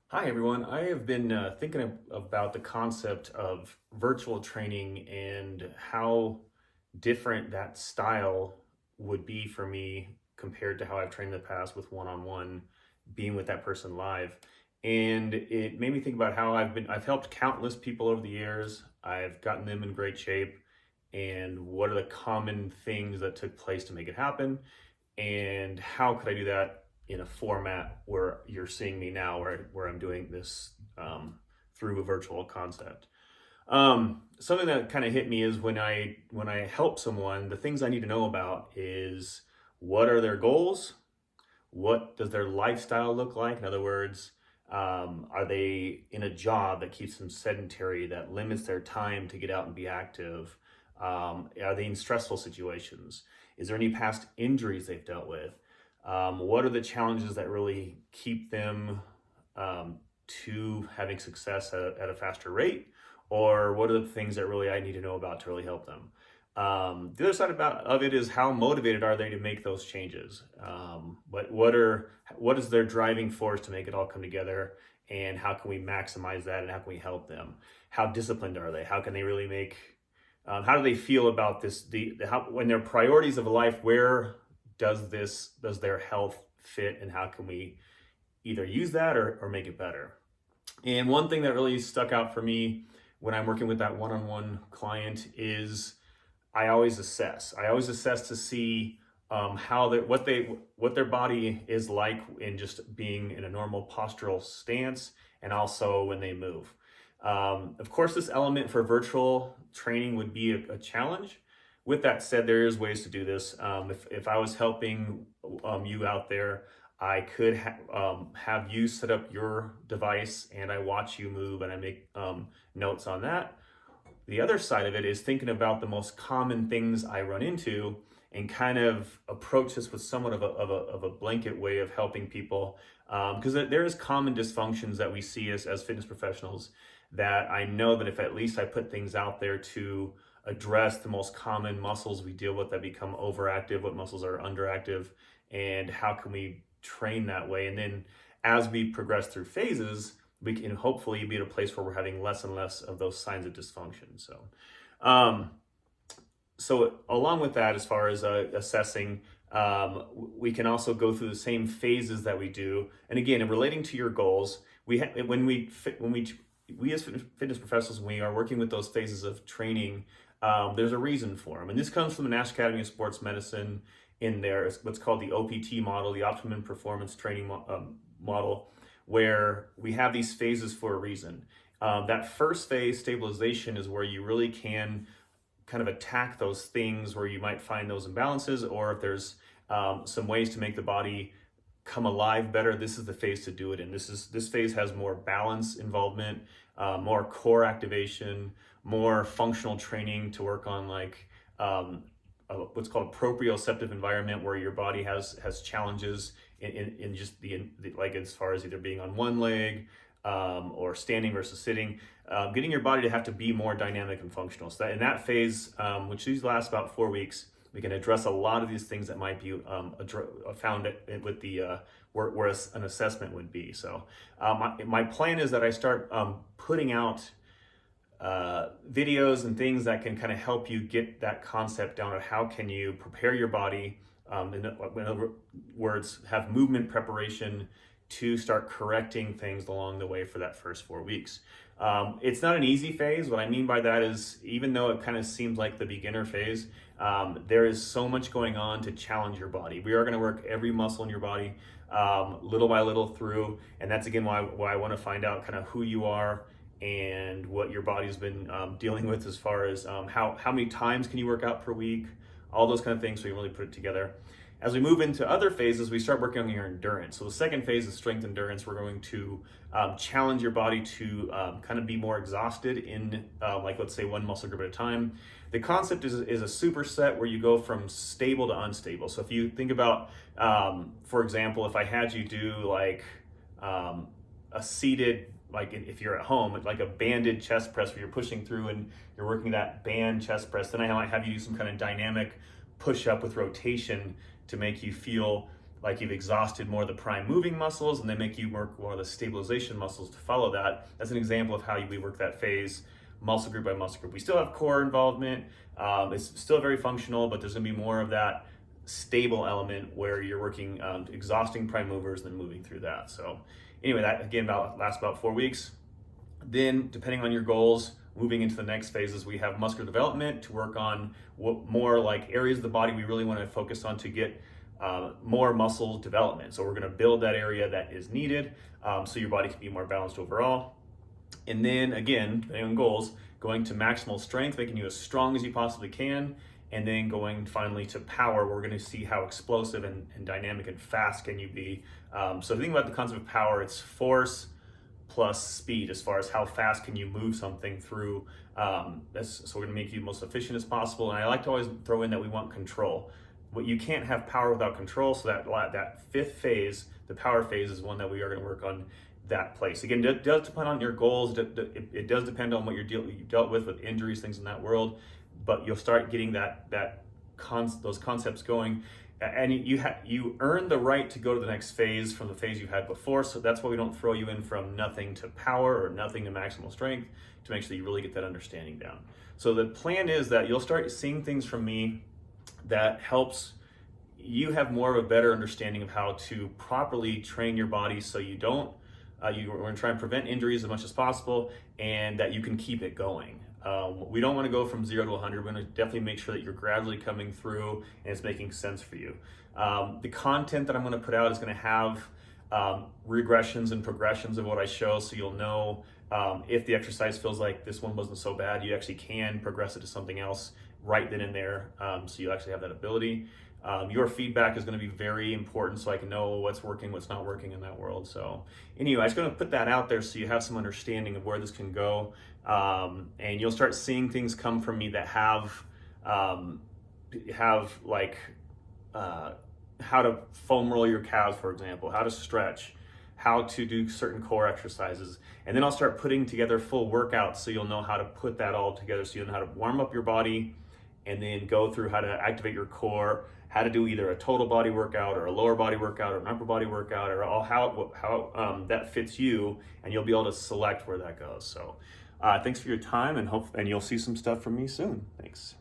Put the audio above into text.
Hi, everyone. I have been thinking about the concept of virtual training and how different that style would be for me compared to how I've trained in the past with one-on-one, being with that person live. And it made me think about how I've helped countless people over the years. I've gotten them in great shape, and what are the common things that took place to make it happen, and how could I do that in a format where you're seeing me now, where I'm doing this through a virtual concept. Something that kind of hit me is when I help someone, the things I need to know about is what are their goals, what does their lifestyle look like? In other words, are they in a job that keeps them sedentary, that limits their time to get out and be active? Are they in stressful situations? Is there any past injuries they've dealt with? What are the challenges that really keep them to having success at a faster rate? Or what are the things that really I need to know about to really help them? The other side of it is how motivated are they to make those changes? What is their driving force to make it all come together? And how can we maximize that? And how can we help them? How disciplined are they? How can they really make? How do they feel about this? How, when their priorities of life, where does their health fit, and how can we either use that or make it better? And one thing that really stuck out for me when I'm working with that one-on-one client is I always assess. I always assess to see how what their body is like in just being in a normal postural stance, and also when they move. Of course, this element for virtual training would be a challenge. With that said, there is ways to do this. If I was helping you out there, I could have you set up your device and I watch you move and I make notes on that. The other side of it is thinking about the most common things I run into and kind of approach this with somewhat of a blanket way of helping people. Because there is common dysfunctions that we see as fitness professionals that I know that if at least I put things out there to address the most common muscles we deal with that become overactive, what muscles are underactive, and how can we train that way. And then as we progress through phases, we can hopefully be at a place where we're having less and less of those signs of dysfunction. Um, so along with that, as far as assessing, we can also go through the same phases that we do. And again, in relating to your goals, we as fitness professionals, when we are working with those phases of training, there's a reason for them. And this comes from the National Academy of Sports Medicine in there, what's called the OPT model, the Optimum Performance Training model, where we have these phases for a reason. That first phase, stabilization, is where you really can kind of attack those things where you might find those imbalances, or if there's some ways to make the body come alive better, this is the phase to do it in. This phase has more balance involvement, more core activation, more functional training to work on, like what's called proprioceptive environment, where your body has challenges in just like as far as either being on one leg or standing versus sitting, getting your body to have to be more dynamic and functional. So that in that phase, which usually lasts about 4 weeks, we can address a lot of these things that might be found with the where an assessment would be. So my plan is that I start putting out videos and things that can kind of help you get that concept down of how can you prepare your body, in other words, have movement preparation to start correcting things along the way for that first 4 weeks. It's not an easy phase. What I mean by that is, even though it kind of seems like the beginner phase, there is so much going on to challenge your body. We are going to work every muscle in your body little by little through, and that's again why I want to find out kind of who you are and what your body's been dealing with, as far as how many times can you work out per week, all those kind of things, so you can really put it together. As we move into other phases, we start working on your endurance. So the second phase is strength endurance. We're going to challenge your body to kind of be more exhausted in, like, let's say, one muscle group at a time. The concept is a superset where you go from stable to unstable. So if you think about, for example, if I had you do like a seated, like if you're at home, like a banded chest press where you're pushing through and you're working that band chest press, then I might have you do some kind of dynamic push up with rotation to make you feel like you've exhausted more of the prime moving muscles, and they make you work more of the stabilization muscles to follow that. That's an example of how we work that phase muscle group by muscle group. We still have core involvement. It's still very functional, but there's going to be more of that stable element where you're working exhausting prime movers and then moving through that. So anyway, that again lasts about 4 weeks. Then, depending on your goals, moving into the next phases, we have muscular development to work on what more like areas of the body we really want to focus on to get more muscle development. So we're going to build that area that is needed, so your body can be more balanced overall. And then again, depending on goals, going to maximal strength, making you as strong as you possibly can. And then going finally to power, we're going to see how explosive and dynamic and fast can you be. So think about the concept of power, it's force plus speed as far as how fast can you move something through. So we're going to make you most efficient as possible. And I like to always throw in that we want control. You can't have power without control. So that fifth phase, the power phase, is one that we are going to work on that place. Again, it does depend on your goals. It does depend on what you dealt with injuries, things in that world. But you'll start getting those concepts going, and you earn the right to go to the next phase from the phase you had before. So that's why we don't throw you in from nothing to power or nothing to maximal strength, to make sure that you really get that understanding down. So the plan is that you'll start seeing things from me that helps you have more of a better understanding of how to properly train your body, so you don't. We're going to try and prevent injuries as much as possible, and that you can keep it going. We don't want to go from 0 to 100. We're going to definitely make sure that you're gradually coming through and it's making sense for you. The content that I'm going to put out is going to have regressions and progressions of what I show, so you'll know if the exercise feels like this one wasn't so bad, you actually can progress it to something else right then and there, so you actually have that ability. Your feedback is going to be very important, so I can know what's working, what's not working in that world. So anyway, I'm just going to put that out there so you have some understanding of where this can go, and you'll start seeing things come from me that have like how to foam roll your calves, for example, how to stretch, how to do certain core exercises. And then I'll start putting together full workouts, so you'll know how to put that all together, so you'll know how to warm up your body and then go through how to activate your core, how to do either a total body workout or a lower body workout or an upper body workout, or how that fits you, and you'll be able to select where that goes. So thanks for your time, and you'll see some stuff from me soon. Thanks.